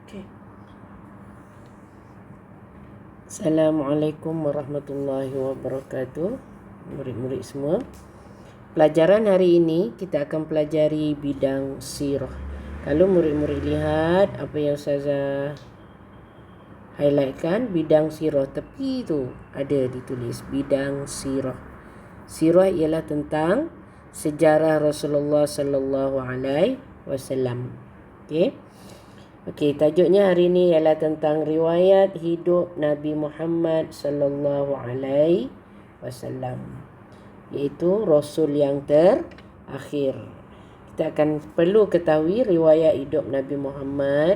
Okay. Assalamualaikum warahmatullahi wabarakatuh. Murid-murid semua. Pelajaran hari ini kita akan pelajari bidang sirah. Kalau murid-murid lihat apa yang Ustazah highlightkan, bidang sirah, tepi tu ada ditulis bidang sirah. Sirah ialah tentang sejarah Rasulullah sallallahu alaihi wasallam. Okey, tajuknya hari ini ialah tentang riwayat hidup Nabi Muhammad sallallahu alaihi wasallam, iaitu Rasul yang terakhir. Kita akan perlu ketahui riwayat hidup Nabi Muhammad,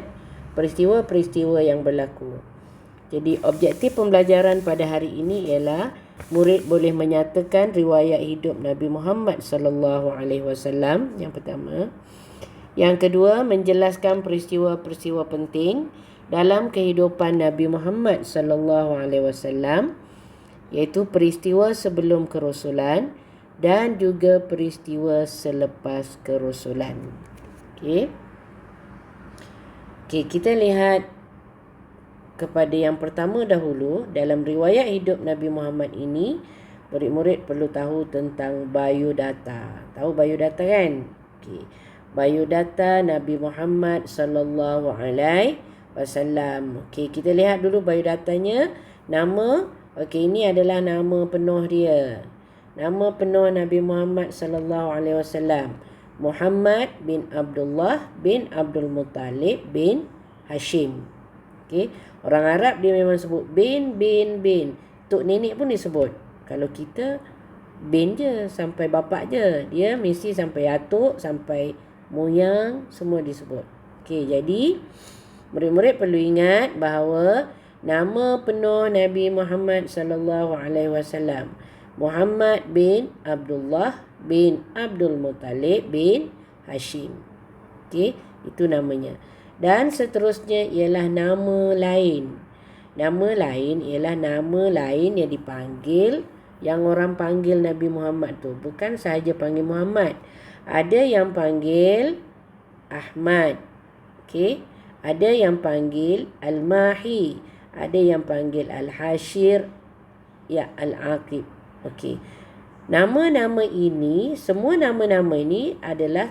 peristiwa-peristiwa yang berlaku. Jadi objektif pembelajaran pada hari ini ialah murid boleh menyatakan riwayat hidup Nabi Muhammad sallallahu alaihi wasallam yang pertama. Yang kedua, menjelaskan peristiwa-peristiwa penting dalam kehidupan Nabi Muhammad sallallahu alaihi wasallam, iaitu peristiwa sebelum kerasulan dan juga peristiwa selepas kerasulan. Okey, kita lihat kepada yang pertama dahulu. Dalam riwayat hidup Nabi Muhammad ini, murid-murid perlu tahu tentang biodata. Tahu biodata kan? Okey. Biodata Nabi Muhammad sallallahu alaihi wasallam. Okey, kita lihat dulu biodatanya. Nama, okey, ini adalah nama penuh dia. Nama penuh Nabi Muhammad sallallahu alaihi wasallam, Muhammad bin Abdullah bin Abdul Muttalib bin Hashim. Okey, orang Arab dia memang sebut bin. Tok nenek pun disebut. Kalau kita bin je, sampai bapak je. Dia mesti sampai atuk, sampai moyang, semua disebut. Okey, jadi murid-murid perlu ingat bahawa nama penuh Nabi Muhammad sallallahu alaihi wasallam, Muhammad bin Abdullah bin Abdul Muttalib bin Hashim. Okey, itu namanya. Dan seterusnya ialah nama lain. Nama lain ialah nama lain yang dipanggil, yang orang panggil Nabi Muhammad tu. Bukan sahaja panggil Muhammad. Ada yang panggil Ahmad. Okey. Ada yang panggil Al-Mahi. Ada yang panggil Al-Hashir. Ya, Al-Aqib. Okey. Nama-nama ini, semua nama-nama ini adalah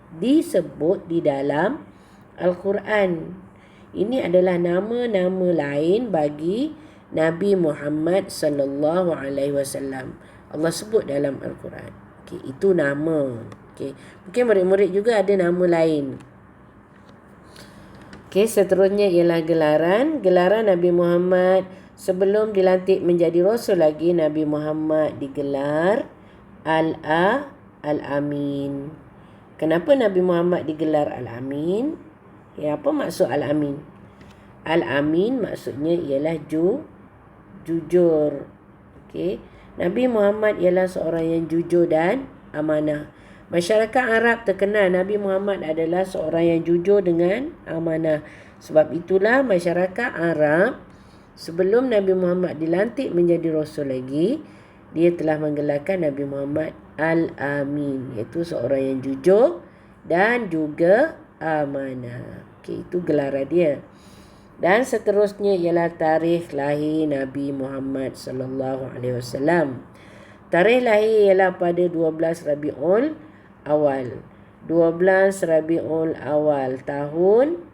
disebut di dalam Al-Quran. Ini adalah nama-nama lain bagi Nabi Muhammad sallallahu alaihi wasallam. Allah sebut dalam Al-Quran. Okey, itu nama. Okey, mungkin murid-murid juga ada nama lain. Okey, seterusnya ialah gelaran. Gelaran Nabi Muhammad sebelum dilantik menjadi Rasul lagi, Nabi Muhammad digelar Al-Amin. Kenapa Nabi Muhammad digelar Al-Amin? Apa maksud Al-Amin? Al-Amin maksudnya ialah jujur. Okey, Nabi Muhammad ialah seorang yang jujur dan amanah. Masyarakat Arab terkenal Nabi Muhammad adalah seorang yang jujur dengan amanah. Sebab itulah masyarakat Arab sebelum Nabi Muhammad dilantik menjadi Rasul lagi, dia telah menggelarkan Nabi Muhammad Al-Amin, iaitu seorang yang jujur dan juga amanah. Okey, itu gelaran dia. Dan seterusnya ialah tarikh lahir Nabi Muhammad sallallahu alaihi wasallam. Tarikh lahir ialah pada 12 Rabiul Awal. 12 Rabiul Awal, tahun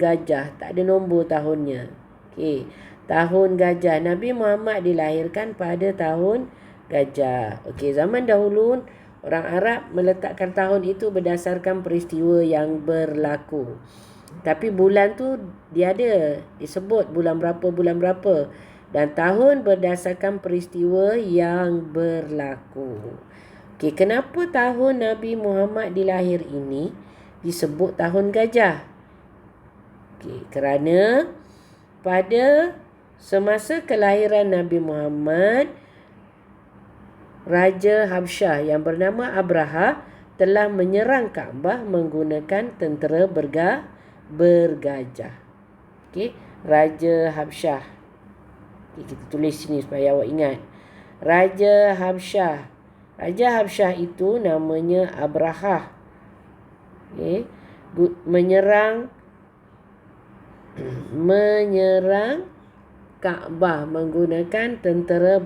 gajah, tak ada nombor tahunnya. Okey, tahun gajah. Nabi Muhammad dilahirkan pada tahun gajah. Okey, zaman dahulu orang Arab meletakkan tahun itu berdasarkan peristiwa yang berlaku. Tapi bulan tu dia ada disebut bulan berapa. Dan tahun berdasarkan peristiwa yang berlaku. Okey, kenapa tahun Nabi Muhammad dilahir ini disebut tahun gajah? Okey, kerana pada semasa kelahiran Nabi Muhammad, Raja Habsyah yang bernama Abraha telah menyerang Kaabah menggunakan tentera bergajah. Okey, Raja Habsyah. Okay, kita tulis sini supaya awak ingat. Raja Habsyah. Raja Habsyah itu namanya Abraha. Okay, menyerang menyerang Kaabah menggunakan tentera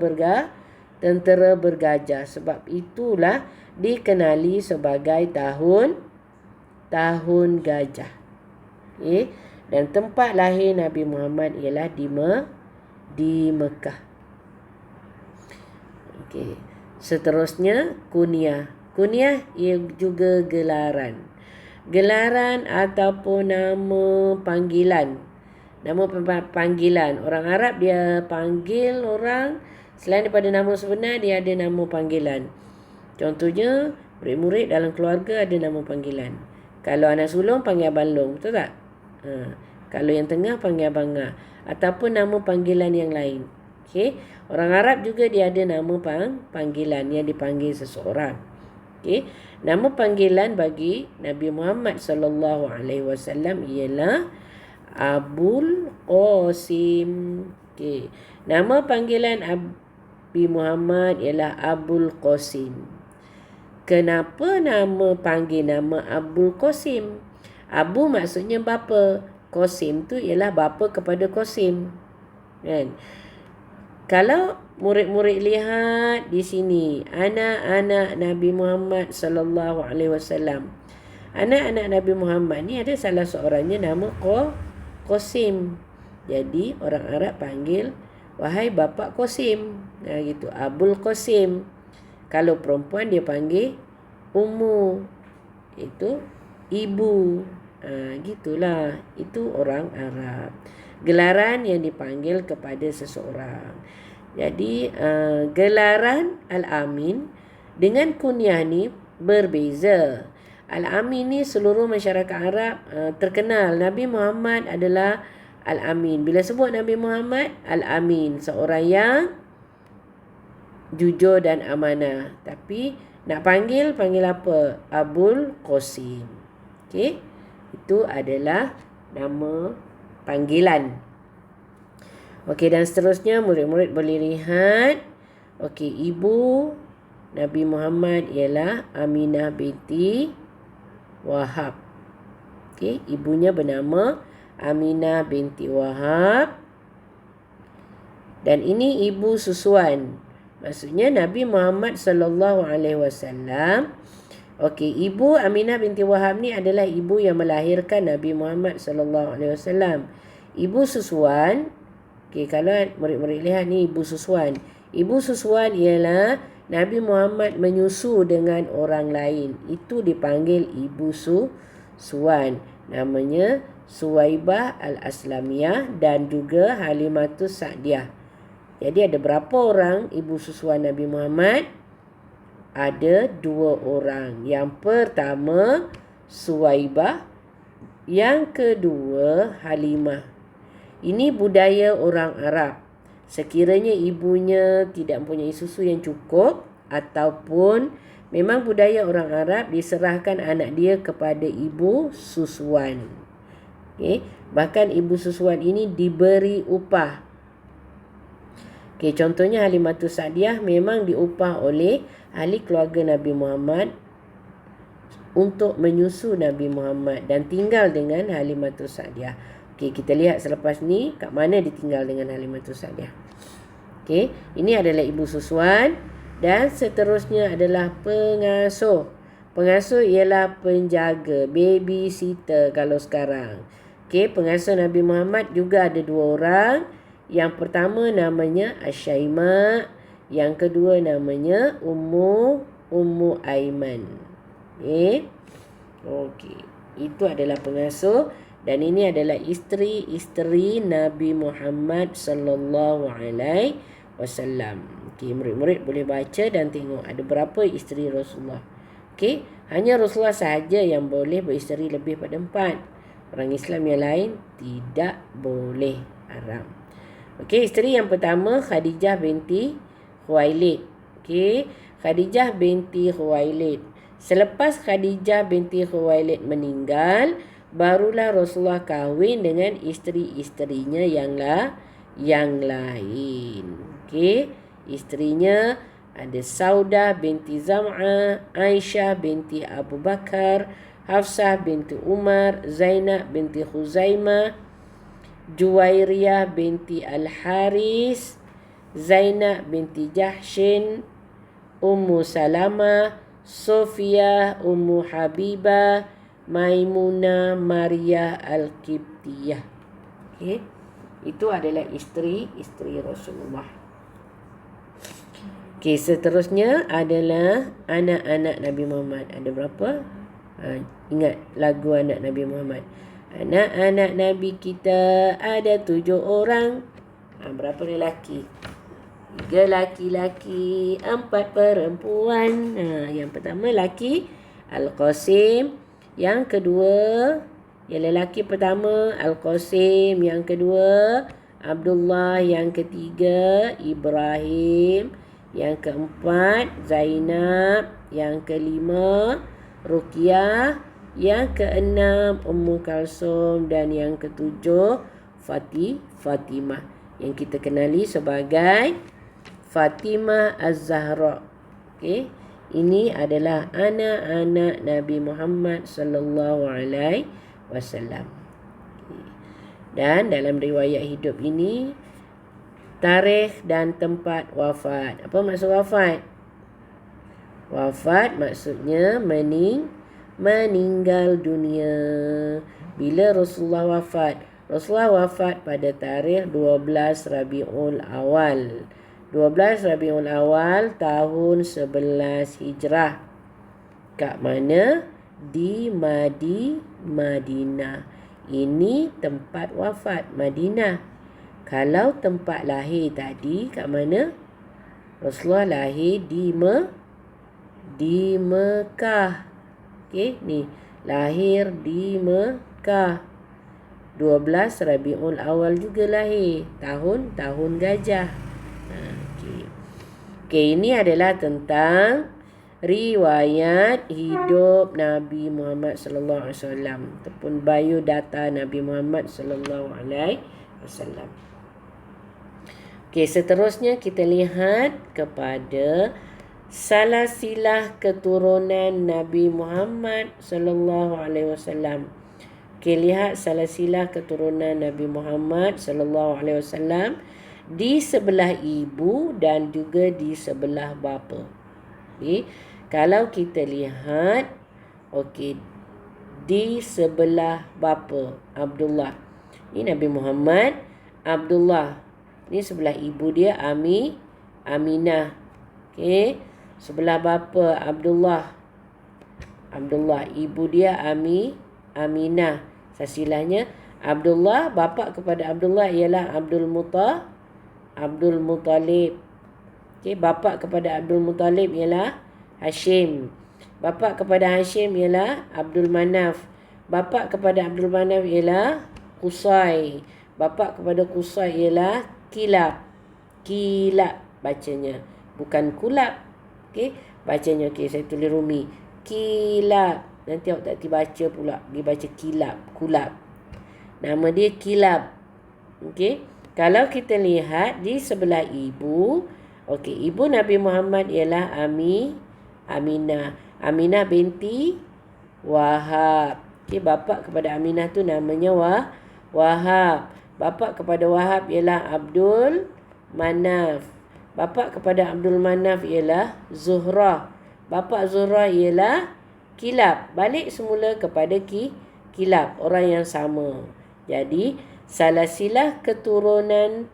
bergajah. Sebab itulah dikenali sebagai tahun gajah. Okay. Dan tempat lahir Nabi Muhammad ialah di Mekah. Okay. Seterusnya kunyah. Kunyah ia juga gelaran. Gelaran ataupun nama panggilan. Nama panggilan. Orang Arab dia panggil orang, selain daripada nama sebenar, dia ada nama panggilan. Contohnya, murid-murid dalam keluarga ada nama panggilan. Kalau anak sulung panggil Abang Long, betul tak? Kalau yang tengah panggil Abang Ngah. Ataupun nama panggilan yang lain. Okay. Orang Arab juga dia ada nama panggilan yang dipanggil seseorang. Okay. Nama panggilan bagi Nabi Muhammad SAW ialah Abul Qasim. Okay. Nama panggilan Nabi Muhammad ialah Abul Qasim. Kenapa nama panggil nama Abul Qasim? Abu maksudnya bapa. Qasim tu ialah bapa kepada Qasim. Kan? Kalau murid-murid lihat di sini, anak-anak Nabi Muhammad SAW. Anak-anak Nabi Muhammad ni ada salah seorangnya nama Qasim. Jadi orang Arab panggil, wahai bapa Qasim. Gitu, Abul Qasim. Kalau perempuan dia panggil Ummu, itu ibu. Gitulah, itu orang Arab. Gelaran yang dipanggil kepada seseorang. Jadi gelaran Al-Amin dengan kunyah ni berbeza. Al-Amin ni seluruh masyarakat Arab terkenal. Nabi Muhammad adalah Al-Amin. Bila sebut Nabi Muhammad, Al-Amin, seorang yang jujur dan amanah. Tapi nak panggil apa? Abul Qasim. Okey. Itu adalah nama panggilan. Okey, dan seterusnya murid-murid boleh lihat. Okey, ibu Nabi Muhammad ialah Aminah binti Wahab. Okey, ibunya bernama Aminah binti Wahab. Dan ini ibu susuan. Maksudnya Nabi Muhammad SAW. Okey, ibu Aminah binti Wahab ni adalah ibu yang melahirkan Nabi Muhammad SAW. Ibu susuan. Okey, kalau murid-murid lihat ni ibu susuan. Ibu susuan ialah Nabi Muhammad menyusu dengan orang lain. Itu dipanggil ibu susuan. Namanya Suwaibah Al-Aslamiyah dan juga Halimatus Sa'diyah. Jadi ada berapa orang ibu susuan Nabi Muhammad? Ada 2 orang. Yang pertama Suwaibah, yang kedua Halimah. Ini budaya orang Arab. Sekiranya ibunya tidak mempunyai susu yang cukup ataupun memang budaya orang Arab diserahkan anak dia kepada ibu susuan. Okay. Bahkan ibu susuan ini diberi upah. Okay, contohnya Halimatus Sa'diyah memang diupah oleh ahli keluarga Nabi Muhammad untuk menyusu Nabi Muhammad dan tinggal dengan Halimatus Sa'diyah. Okay, kita lihat selepas ni kat mana ditinggal dengan Halimatus Sa'diyah. Okay, ini adalah ibu susuan dan seterusnya adalah pengasuh. Pengasuh ialah penjaga, babysitter kalau sekarang. Okay, pengasuh Nabi Muhammad juga ada 2 orang. Yang pertama namanya Asyaimah, yang kedua namanya Ummu Aiman. Okey, itu adalah pengasuh dan ini adalah isteri-isteri Nabi Muhammad sallallahu alaihi wasallam. Okey, murid-murid boleh baca dan tengok ada berapa isteri Rasulullah. Okey, hanya Rasulullah sahaja yang boleh beristeri lebih pada 4. Orang Islam yang lain tidak boleh, haram. Okey, isteri yang pertama Khadijah binti Khuwailid. Okey, Khadijah binti Khuwailid. Selepas Khadijah binti Khuwailid meninggal, barulah Rasulullah kahwin dengan isteri-isterinya yang lain. Okey, isterinya ada Saudah binti Zam'ah, Aisyah binti Abu Bakar, Hafsah binti Umar, Zainab binti Khuzaimah, Juwairiyah binti Al-Haris, Zainab binti Jahshin, Ummu Salamah, Sofia, Ummu Habibah, Maimunah, Maria Al-Qibtiyah. Okey. Itu adalah isteri Rasulullah. Okey, seterusnya adalah anak-anak Nabi Muhammad. Ada berapa? Ingat lagu anak Nabi Muhammad. Anak-anak Nabi kita ada 7 orang. Berapa lelaki? 3 laki-laki, 4 perempuan. Yang pertama laki Al-Qasim. Yang kedua, yang lelaki pertama Al-Qasim. Yang kedua Abdullah. Yang ketiga Ibrahim. Yang keempat Zainab. Yang kelima Ruqyah. Yang keenam Ummu Kalsum. Dan yang ketujuh Fatimah, yang kita kenali sebagai Fatimah Az-Zahra. Okey, ini adalah anak-anak Nabi Muhammad sallallahu alaihi wasallam. Dan dalam riwayat hidup ini, tarikh dan tempat wafat. Apa maksud wafat? Wafat maksudnya meninggal dunia. Bila Rasulullah wafat? Rasulullah wafat pada tarikh 12 Rabiul Awal. 12 Rabiul Awal tahun 11 Hijrah. Kat mana? Di Madinah. Ini tempat wafat, Madinah. Kalau tempat lahir tadi kat mana? Rasulullah lahir di Mekah. Okey, ni lahir di Mekah. 12 Rabiul Awal juga lahir. Tahun gajah. Okey, ini adalah tentang riwayat hidup Nabi Muhammad sallallahu alaihi wasallam ataupun biodata Nabi Muhammad sallallahu alaihi wasallam. Okey, seterusnya kita lihat kepada salasilah keturunan Nabi Muhammad sallallahu alaihi wasallam. Okey, lihat salasilah keturunan Nabi Muhammad sallallahu alaihi wasallam di sebelah ibu dan juga di sebelah bapa. Okey, kalau kita lihat di sebelah bapa Abdullah. Ini Nabi Muhammad, Abdullah. Ini sebelah ibu dia Aminah. Okey, sebelah bapa Abdullah, ibu dia Aminah. Silsilahnya Abdullah, bapa kepada Abdullah ialah Abdul Muttalib. Okey, bapa kepada Abdul Muttalib ialah Hashim. Bapa kepada Hashim ialah Abdul Manaf. Bapa kepada Abdul Manaf ialah Qusay. Bapa kepada Qusay ialah Kilab. Bacanya, bukan kulab. Okey, bacanya saya tulis rumi. Kilab. Nanti awak tak baca pula, dia baca kulab. Nama dia Kilab. Okey, kalau kita lihat di sebelah ibu, ibu Nabi Muhammad ialah Aminah. Aminah binti Wahab. Okey, bapa kepada Aminah tu namanya Wahab. Bapa kepada Wahab ialah Abdul Manaf. Bapa kepada Abdul Manaf ialah Zuhrah. Bapa Zuhrah ialah Kilab. Balik semula kepada Kilab, orang yang sama. Jadi salasilah keturunan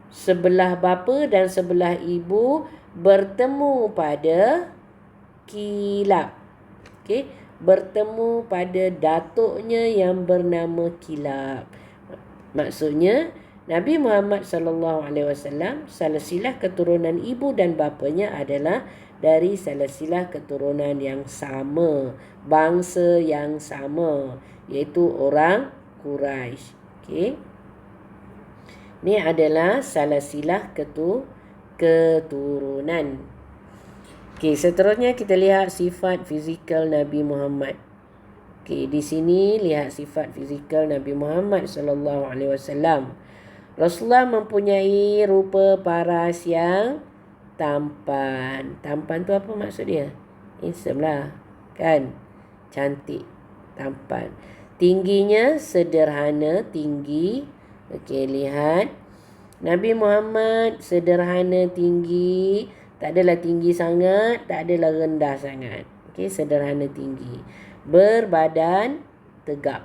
sebelah bapa dan sebelah ibu bertemu pada Kilab. Okey, bertemu pada datuknya yang bernama Kilab. Maksudnya Nabi Muhammad sallallahu alaihi wasallam, salasilah keturunan ibu dan bapanya adalah dari salasilah keturunan yang sama, bangsa yang sama, iaitu orang Quraisy. Okey, ini adalah salasilah keturunan. Okey, seterusnya kita lihat sifat fizikal Nabi Muhammad. Okey, di sini lihat sifat fizikal Nabi Muhammad sallallahu alaihi wasallam. Rasulullah mempunyai rupa paras yang tampan. Tampan tu apa maksud dia? Handsome lah, kan? Cantik, tampan. Tingginya sederhana, tinggi. Okey, lihat. Nabi Muhammad sederhana, tinggi. Tak adalah tinggi sangat, tak adalah rendah sangat. Okey, sederhana, tinggi. Berbadan tegap.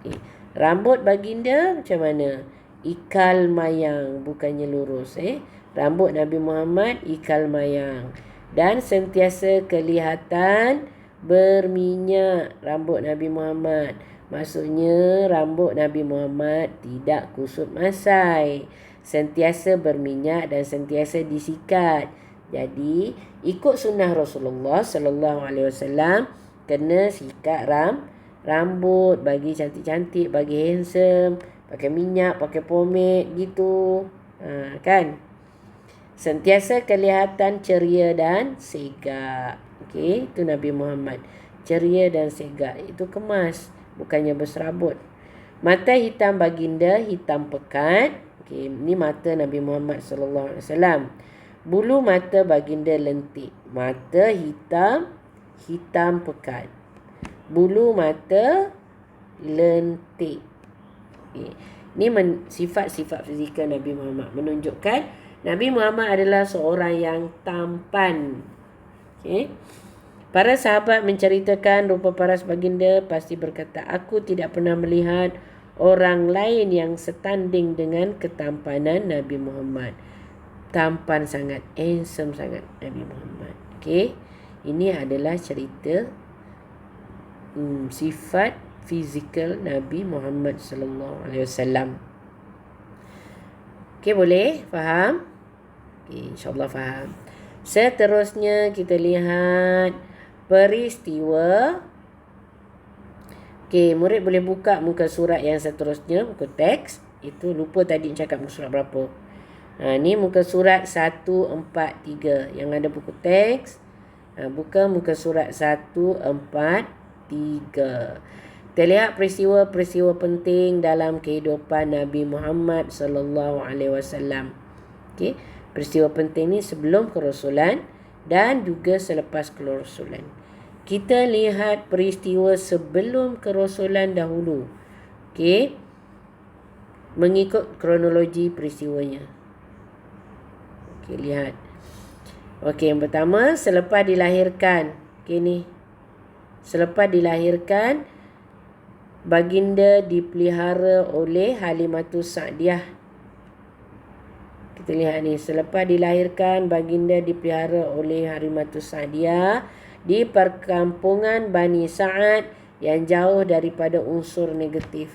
Okey. Rambut baginda macam mana? Ikal mayang, bukannya lurus. Rambut Nabi Muhammad ikal mayang. Dan sentiasa kelihatan berminyak rambut Nabi Muhammad. Maksudnya rambut Nabi Muhammad tidak kusut masai, sentiasa berminyak dan sentiasa disikat. Jadi ikut sunnah Rasulullah sallallahu alaihi wasallam, kena sikat rambut, bagi cantik-cantik, bagi handsome, pakai minyak, pakai pomade gitu. Kan? Sentiasa kelihatan ceria dan segak. Okey, itu Nabi Muhammad. Ceria dan segak. Itu kemas, bukannya berserabut. Mata hitam baginda hitam pekat. Okey, ni mata Nabi Muhammad sallallahu alaihi wasallam. Bulu mata baginda lentik. Mata hitam, hitam pekat. Bulu mata lentik. Okay. Ni sifat-sifat fizikal Nabi Muhammad menunjukkan Nabi Muhammad adalah seorang yang tampan. Okay. Para sahabat menceritakan rupa paras baginda, pasti berkata, aku tidak pernah melihat orang lain yang setanding dengan ketampanan Nabi Muhammad. Tampan sangat, handsome sangat Nabi Muhammad. Okay. Ini adalah cerita sifat fizikal Nabi Muhammad sallallahu alaihi wasallam. Okey, boleh? Faham? Okey, insya-Allah faham. Seterusnya kita lihat peristiwa. Okey, murid boleh buka muka surat yang seterusnya, muka teks. Itu lupa tadi cakap muka surat berapa. Ni muka surat 143 yang ada buku teks. Buka muka surat 143. Kita lihat peristiwa-peristiwa penting dalam kehidupan Nabi Muhammad sallallahu alaihi wasallam. Okey, peristiwa penting ni sebelum kerasulan dan juga selepas kerasulan. Kita lihat peristiwa sebelum kerasulan dahulu. Okey, mengikut kronologi peristiwanya. Okey, lihat. Okey, yang pertama selepas dilahirkan. Okey ni. Selepas dilahirkan, baginda dipelihara oleh Halimatus Sa'diyah. Kita lihat ni, selepas dilahirkan baginda dipelihara oleh Halimatus Sa'diyah di perkampungan Bani Sa'ad yang jauh daripada unsur negatif.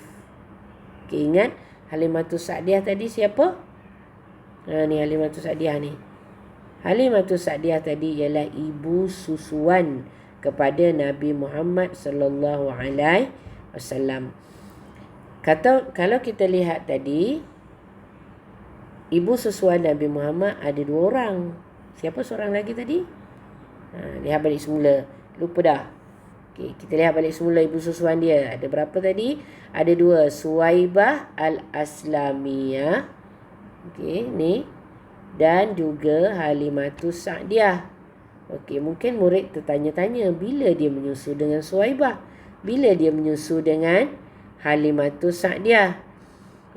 Okay, ingat Halimatus Sa'diyah tadi siapa? Ni Halimatus Sa'diyah ni. Halimatus Sa'diyah tadi ialah ibu susuan kepada Nabi Muhammad sallallahu alaihi wasallam. Kalau kita lihat tadi, ibu susuan Nabi Muhammad ada 2 orang. Siapa seorang lagi tadi? Lihat balik semula. Lupa dah. Okay, kita lihat balik semula ibu susuan dia. Ada berapa tadi? Ada 2. Suwaibah Al-Aslamiyah. Okay, ni. Dan juga Halimatus Sa'diyah. Okay, mungkin murid tertanya-tanya, bila dia menyusu dengan Suwaibah? Bila dia menyusu dengan Halimatus Sa'diyah?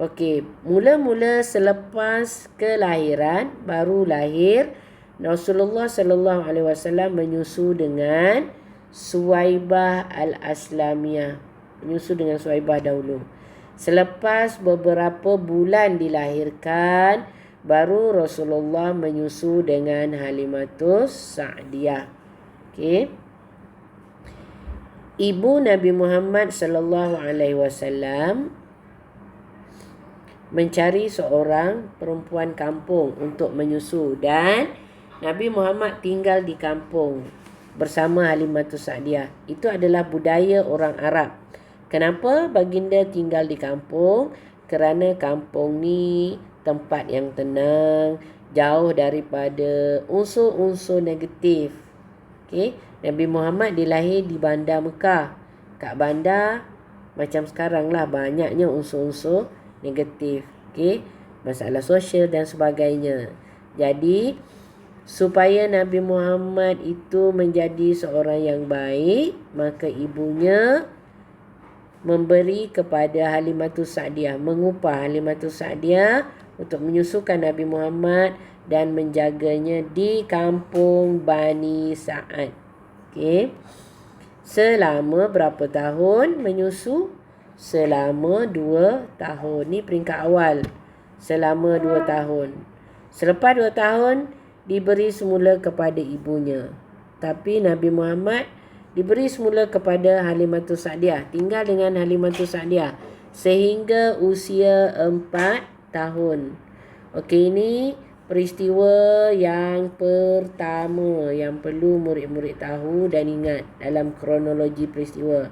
Okey, mula-mula selepas kelahiran, baru lahir, Rasulullah sallallahu alaihi wasallam menyusu dengan Suwaibah Al-Aslamiyah. Menyusu dengan Suwaibah dahulu. Selepas beberapa bulan dilahirkan, baru Rasulullah menyusu dengan Halimatus Sa'diyah. Okey. Ibu Nabi Muhammad sallallahu alaihi wasallam mencari seorang perempuan kampung untuk menyusu, dan Nabi Muhammad tinggal di kampung bersama Halimatus Sa'diyah. Itu adalah budaya orang Arab. Kenapa baginda tinggal di kampung? Kerana kampung ni tempat yang tenang, jauh daripada unsur-unsur negatif. Okey. Nabi Muhammad dilahir di bandar Mekah. Kat bandar macam sekarang lah, banyaknya unsur-unsur negatif. Okay? Masalah sosial dan sebagainya. Jadi supaya Nabi Muhammad itu menjadi seorang yang baik, maka ibunya memberi kepada Halimatus Sa'diyah, mengupah Halimatus Sa'diyah untuk menyusukan Nabi Muhammad dan menjaganya di kampung Bani Sa'ad. Okey. Selama berapa tahun menyusu? Selama 2 tahun. Ni peringkat awal. Selama 2 tahun. Selepas 2 tahun, diberi semula kepada ibunya. Tapi Nabi Muhammad diberi semula kepada Halimatus Sa'diyah. Tinggal dengan Halimatus Sa'diyah sehingga usia 4 tahun. Okey, ini peristiwa yang pertama yang perlu murid-murid tahu dan ingat dalam kronologi peristiwa.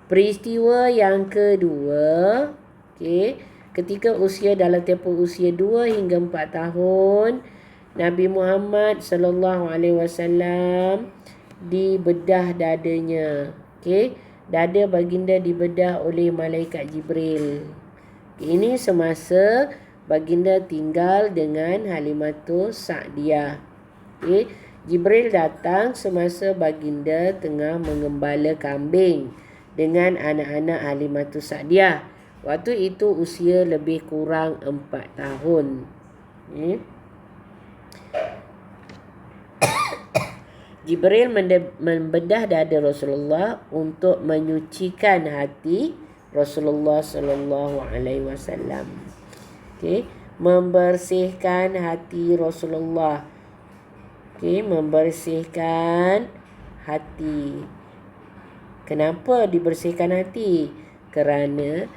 Peristiwa yang kedua, okey, ketika usia dalam tempoh usia 2 hingga 4 tahun, Nabi Muhammad sallallahu alaihi wasallam dibedah dadanya. Okey, dada baginda dibedah oleh malaikat Jibril. Ini semasa baginda tinggal dengan Halimatus Sa'diyah. Okay. Jibril datang semasa baginda tengah mengembala kambing dengan anak-anak Halimatus Sa'diyah. Waktu itu usia lebih kurang 4 tahun. Okay. Jibril membedah dada Rasulullah untuk menyucikan hati Rasulullah sallallahu alaihi wasallam. Okey, membersihkan hati Rasulullah. Okey, membersihkan hati. Kenapa dibersihkan hati? Kerana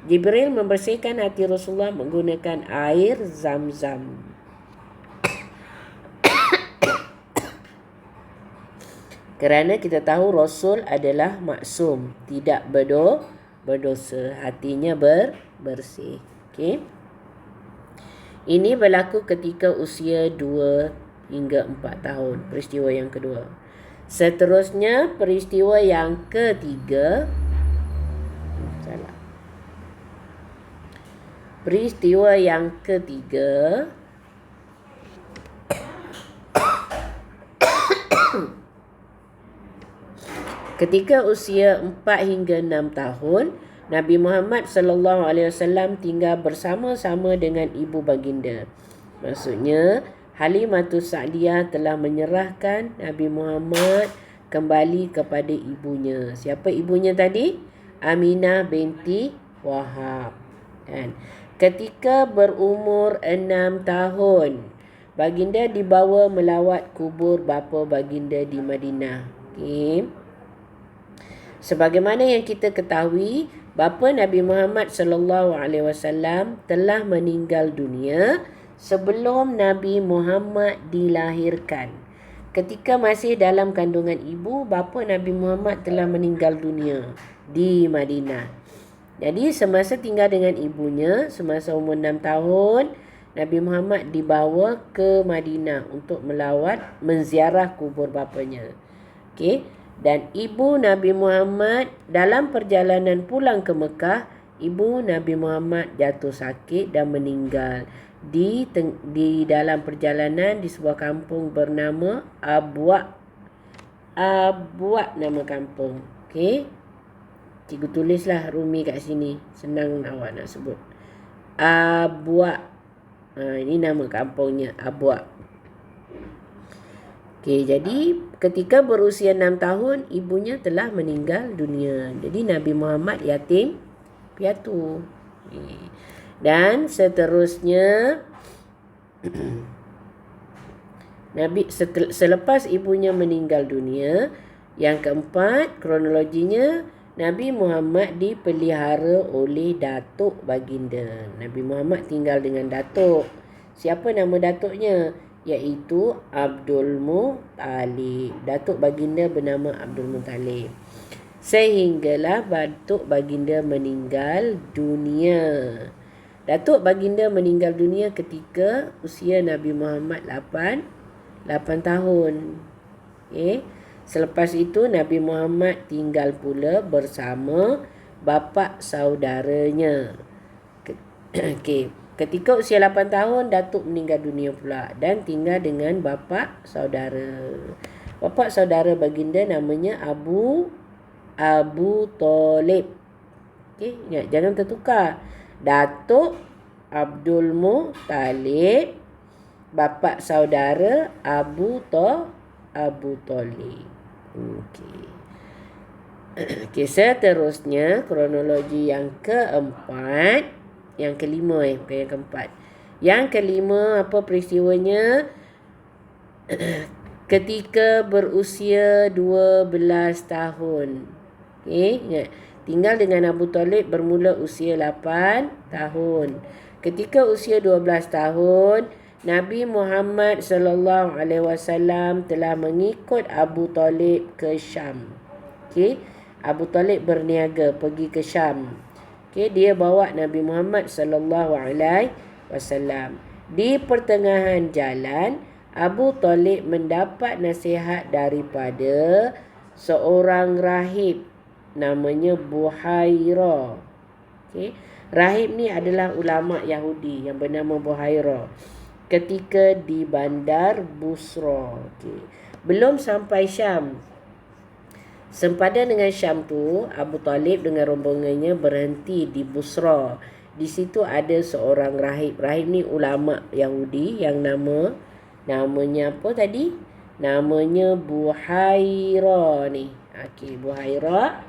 Jibril membersihkan hati Rasulullah menggunakan air Zam-Zam. Kerana kita tahu Rasul adalah maksum, tidak berdosa, hatinya bersih. Okey. Ini berlaku ketika usia 2 hingga 4 tahun, peristiwa yang kedua. Seterusnya peristiwa yang ketiga. Salah. Peristiwa yang ketiga ketika usia 4 hingga 6 tahun, Nabi Muhammad sallallahu alaihi wasallam tinggal bersama-sama dengan ibu baginda. Maksudnya, Halimatus Sa'diyah telah menyerahkan Nabi Muhammad kembali kepada ibunya. Siapa ibunya tadi? Aminah binti Wahab. Kan? Ketika berumur 6 tahun, baginda dibawa melawat kubur bapa baginda di Madinah. Okey. Sebagaimana yang kita ketahui, bapa Nabi Muhammad sallallahu alaihi wasallam telah meninggal dunia sebelum Nabi Muhammad dilahirkan. Ketika masih dalam kandungan ibu, bapa Nabi Muhammad telah meninggal dunia di Madinah. Jadi semasa tinggal dengan ibunya, semasa umur 6 tahun, Nabi Muhammad dibawa ke Madinah untuk menziarah kubur bapanya. Okey. Dan ibu Nabi Muhammad dalam perjalanan pulang ke Mekah, ibu Nabi Muhammad jatuh sakit dan meninggal di dalam perjalanan di sebuah kampung bernama Abwa. Abwa nama kampung. Okey. Cikgu tulislah Rumi kat sini. Senang awak nak sebut. Abwa. Ini nama kampungnya, Abwa. Okey, jadi ketika berusia 6 tahun, ibunya telah meninggal dunia. Jadi Nabi Muhammad yatim piatu. Dan seterusnya selepas ibunya meninggal dunia, yang keempat kronologinya, Nabi Muhammad dipelihara oleh datuk baginda. Nabi Muhammad tinggal dengan datuk. Siapa nama datuknya? Iaitu Abdul Muttalib. Datuk baginda bernama Abdul Muttalib. Sehinggalah datuk baginda meninggal dunia. Datuk baginda meninggal dunia ketika usia Nabi Muhammad 8 tahun. Okay. Selepas itu Nabi Muhammad tinggal pula bersama bapa saudaranya. Okay. Ketika usia 8 tahun, datuk meninggal dunia pula dan tinggal dengan bapa saudara. Bapa saudara baginda namanya Abu Talib. Okey, ingat jangan tertukar. Datuk Abdul Muttalib, bapa saudara Abu Talib. Okey. Okey, seterusnya kronologi yang keempat, yang kelima bukan yang keempat. Yang kelima, apa peristiwanya? Ketika berusia 12 tahun. Okey, ingat. Tinggal dengan Abu Talib bermula usia 8 tahun. Ketika usia 12 tahun, Nabi Muhammad sallallahu alaihi wasallam telah mengikut Abu Talib ke Syam. Okey, Abu Talib berniaga pergi ke Syam. Okey, dia bawa Nabi Muhammad sallallahu alaihi wasallam. Di pertengahan jalan, Abu Talib mendapat nasihat daripada seorang rahib namanya Buhaira. Okey, rahib ni adalah ulama Yahudi yang bernama Buhaira ketika di bandar Busra. Okey, belum sampai Syam. Sempadan dengan Syam tu, Abu Talib dengan rombongannya berhenti di Busra. Di situ ada seorang rahib. Rahib ni ulama Yahudi yang namanya apa tadi? Namanya Buhaira ni. Okey, Buhaira.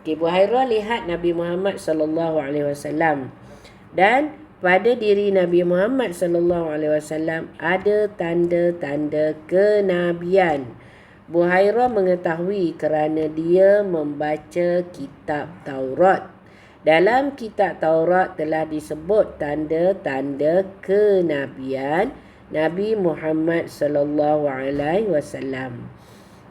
Okey, Buhaira lihat Nabi Muhammad sallallahu alaihi wasallam, dan pada diri Nabi Muhammad sallallahu alaihi wasallam ada tanda-tanda kenabian. Buhaira mengetahui kerana dia membaca kitab Taurat. Dalam kitab Taurat telah disebut tanda-tanda kenabian Nabi Muhammad sallallahu alaihi wasallam.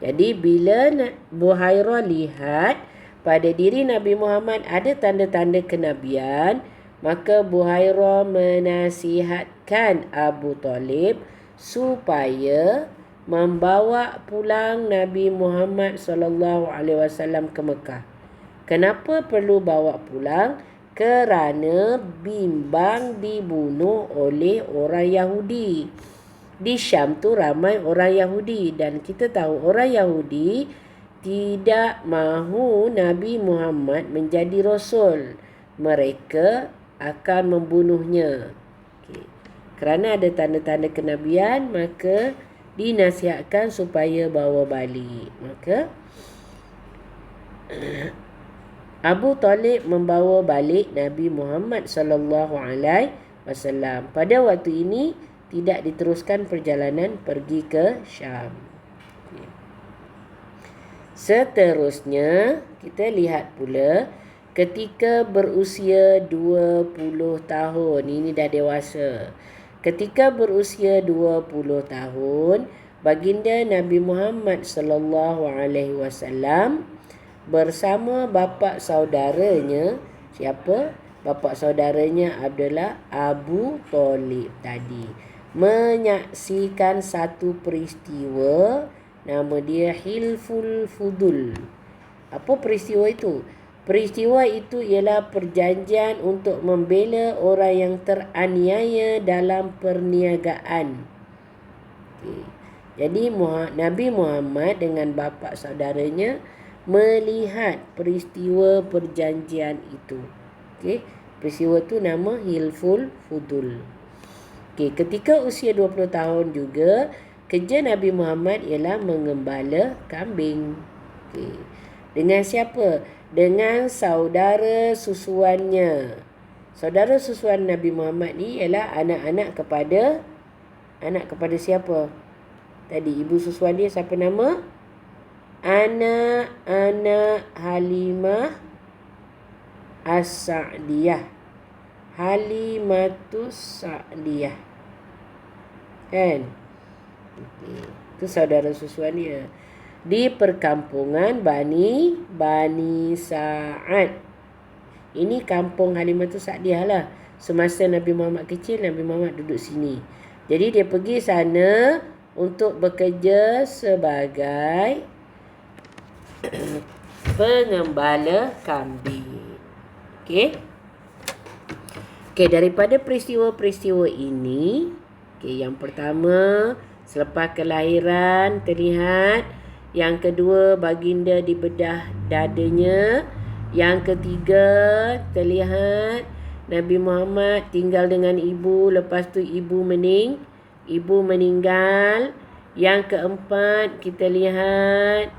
Jadi bila Buhaira lihat pada diri Nabi Muhammad ada tanda-tanda kenabian, maka Buhaira menasihatkan Abu Talib supaya membawa pulang Nabi Muhammad sallallahu alaihi wasallam ke Mekah. Kenapa perlu bawa pulang? Kerana bimbang dibunuh oleh orang Yahudi. Di Syam tu ramai orang Yahudi, dan kita tahu orang Yahudi tidak mahu Nabi Muhammad menjadi rasul. Mereka akan membunuhnya. Okay. Kerana ada tanda-tanda kenabian, maka dinasihatkan supaya bawa balik. Maka Abu Talib membawa balik Nabi Muhammad sallallahu alaihi wasallam. Pada waktu ini tidak diteruskan perjalanan pergi ke Syam. Okay. Seterusnya kita lihat pula ketika berusia 20 tahun. Ini dah dewasa. Ketika berusia 20 tahun, baginda Nabi Muhammad sallallahu alaihi wasallam bersama bapa saudaranya. Siapa? Bapa saudaranya adalah Abu Talib tadi, menyaksikan satu peristiwa, nama dia Hilful Fudul. Apa peristiwa itu? Peristiwa itu ialah perjanjian untuk membela orang yang teraniaya dalam perniagaan. Okay. Jadi Nabi Muhammad dengan bapa saudaranya melihat peristiwa perjanjian itu. Okay. Peristiwa itu nama Hilful Fudul. Okay. Ketika usia 20 tahun juga, kerja Nabi Muhammad ialah mengembala kambing. Okay. Dengan siapa? Dengan saudara susuannya. Saudara susuan Nabi Muhammad ni ialah anak-anak kepada siapa? Tadi ibu susuan dia siapa nama? Anak-anak Halimah As-Sa'diyah. Halimatus Sa'diyah. Kan? Okay. Itu saudara susuan dia. Di perkampungan Bani Sa'ad. Ini kampung Halimatus Sa'diyah lah. Semasa Nabi Muhammad kecil, Nabi Muhammad duduk sini. Jadi dia pergi sana untuk bekerja sebagai pengembala kambing. Okey. Okey, daripada peristiwa-peristiwa ini, okey, yang pertama selepas kelahiran terlihat, yang kedua baginda dibedah dadanya, Yang ketiga, kita lihat Nabi Muhammad tinggal dengan ibu, lepas tu ibu meninggal. Yang keempat, kita lihat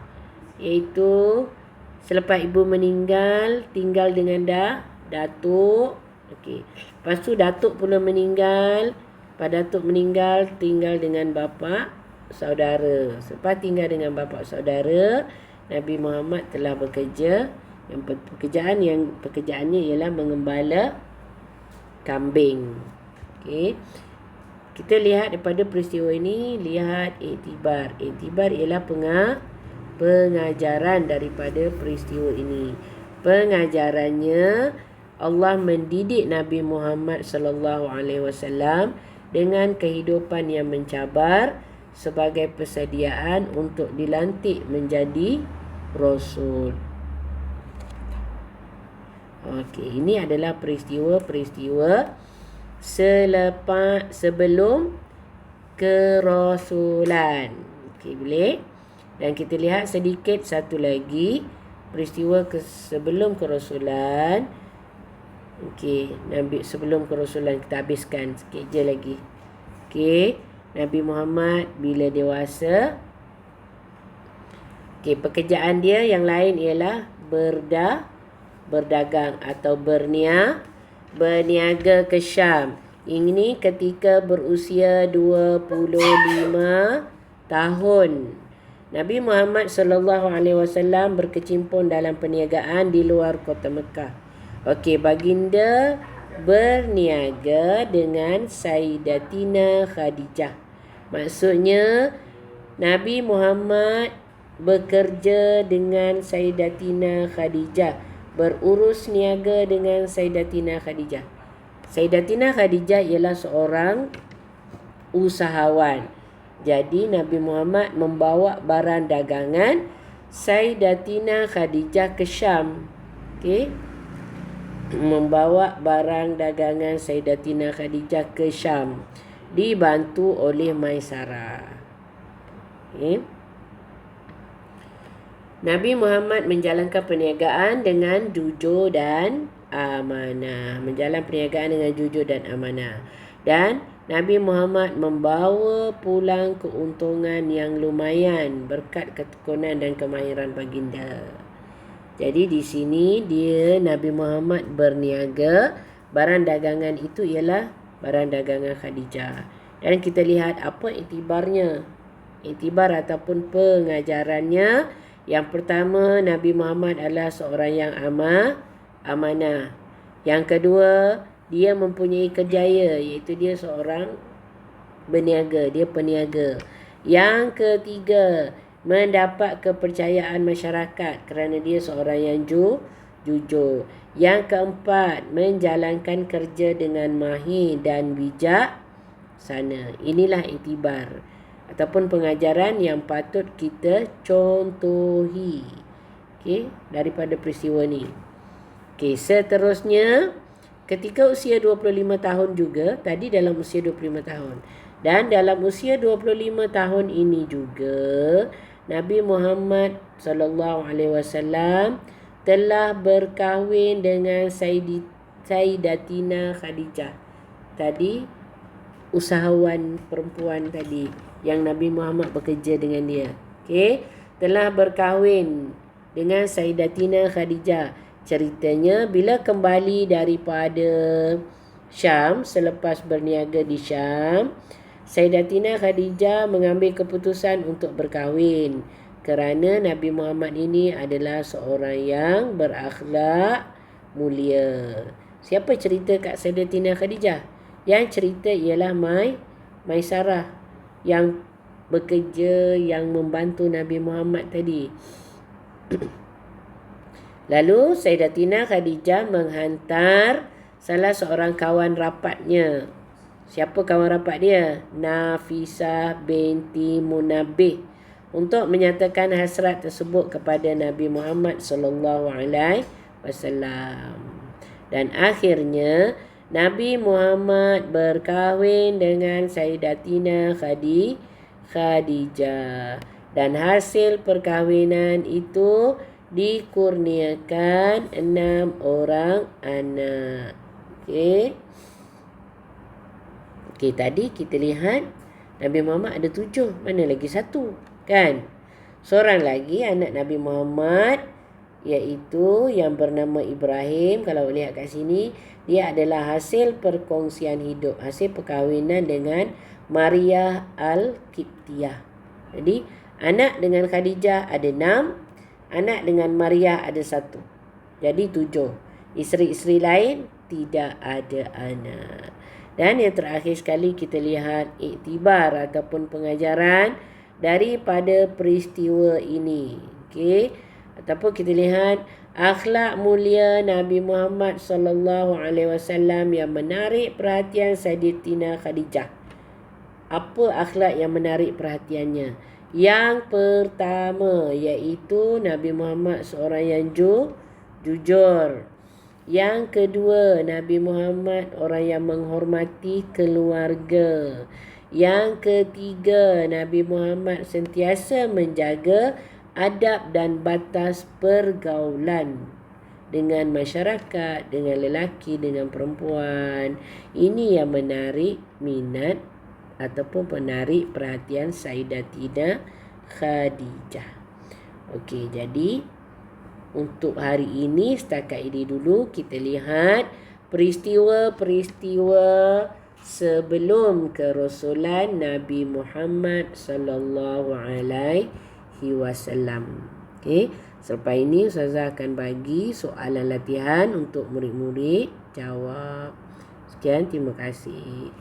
iaitu selepas ibu meninggal, tinggal dengan datuk. Okey. Lepas tu datuk pula meninggal. Lepas datuk meninggal, tinggal dengan bapa saudara. Selepas tinggal dengan bapa saudara, Nabi Muhammad telah bekerja. Pekerjaannya ialah mengembala kambing. Okey. Kita lihat daripada peristiwa ini, lihat iktibar. Iktibar ialah pengajaran daripada peristiwa ini. Pengajarannya, Allah mendidik Nabi Muhammad sallallahu alaihi wasallam dengan kehidupan yang mencabar sebagai persediaan untuk dilantik menjadi rasul. Okey, ini adalah peristiwa-peristiwa sebelum kerasulan. Okey, boleh? Dan kita lihat sedikit satu lagi peristiwa sebelum kerasulan. Okey, sebelum kerasulan kita habiskan sikit je lagi. Okey, Nabi Muhammad bila dewasa, okey, pekerjaan dia yang lain ialah berdagang atau berniaga ke Syam. Ini ketika berusia 25 tahun. Nabi Muhammad sallallahu alaihi wasallam berkecimpung dalam perniagaan di luar kota Mekah. Okey, baginda berniaga dengan Sayyidatina Khadijah. Maksudnya Nabi Muhammad bekerja dengan Sayyidatina Khadijah, berurus niaga dengan Sayyidatina Khadijah. Sayyidatina Khadijah ialah seorang usahawan. Jadi Nabi Muhammad membawa barang dagangan Sayyidatina Khadijah ke Syam. Okey. Membawa barang dagangan Sayyidatina Khadijah ke Syam, dibantu oleh Maisarah. Okey. Nabi Muhammad menjalankan perniagaan dengan jujur dan amanah. Dan Nabi Muhammad membawa pulang keuntungan yang lumayan berkat ketekunan dan kemahiran baginda. Jadi di sini Nabi Muhammad berniaga, barang dagangan itu ialah barang dagangan Khadijah. Dan kita lihat apa iktibarnya. Iktibar ataupun pengajarannya. Yang pertama, Nabi Muhammad adalah seorang yang amanah. Yang kedua, dia mempunyai kerjaya, iaitu dia seorang berniaga, dia peniaga. Yang ketiga, mendapat kepercayaan masyarakat kerana dia seorang yang jujur. Yang keempat, menjalankan kerja dengan mahir dan bijaksana. Inilah iktibar ataupun pengajaran yang patut kita contohi, okey, daripada peristiwa ni. Okey, seterusnya ketika usia 25 tahun juga, tadi dalam usia 25 tahun. Dan dalam usia 25 tahun ini juga Nabi Muhammad sallallahu alaihi wasallam telah berkahwin dengan Sayyidatina Khadijah. Tadi usahawan perempuan tadi yang Nabi Muhammad bekerja dengan dia. Okey, telah berkahwin dengan Sayyidatina Khadijah. Ceritanya bila kembali daripada Syam, selepas berniaga di Syam, Sayyidatina Khadijah mengambil keputusan untuk berkahwin kerana Nabi Muhammad ini adalah seorang yang berakhlak mulia. Siapa cerita kat Sayyidatina Khadijah? Yang cerita ialah Maisarah yang bekerja, yang membantu Nabi Muhammad tadi. Lalu Sayyidatina Khadijah menghantar salah seorang kawan rapatnya. Siapa kawan rapat dia? Nafisah binti Munabbih, untuk menyatakan hasrat tersebut kepada Nabi Muhammad sallallahu alaihi wasallam. Dan akhirnya Nabi Muhammad berkahwin dengan Sayyidatina Khadijah. Dan hasil perkahwinan itu dikurniakan 6 orang anak. Okey. Okey, tadi kita lihat Nabi Muhammad ada 7. Mana lagi 1? Kan? Seorang lagi anak Nabi Muhammad, iaitu yang bernama Ibrahim. Kalau lihat kat sini, dia adalah hasil perkongsian hidup, hasil perkahwinan dengan Maria Al-Qibtiyah. Jadi, anak dengan Khadijah ada 6, anak dengan Maria ada 1. Jadi 7. Isteri-isteri lain tidak ada anak. Dan yang terakhir sekali kita lihat iktibar ataupun pengajaran daripada peristiwa ini. Okey. Ataupun kita lihat akhlak mulia Nabi Muhammad sallallahu alaihi wasallam yang menarik perhatian Sayyidatina Khadijah. Apa akhlak yang menarik perhatiannya? Yang pertama iaitu Nabi Muhammad seorang yang jujur. Yang kedua, Nabi Muhammad orang yang menghormati keluarga. Yang ketiga, Nabi Muhammad sentiasa menjaga adab dan batas pergaulan dengan masyarakat, dengan lelaki, dengan perempuan. Ini yang menarik minat ataupun menarik perhatian Sayyidatina Khadijah. Okey, jadi untuk hari ini setakat ini dulu kita lihat peristiwa-peristiwa sebelum kerasulan Nabi Muhammad sallallahu alaihi wasallam. Okey, selepas ini Ustazah akan bagi soalan latihan untuk murid-murid jawab. Sekian, terima kasih.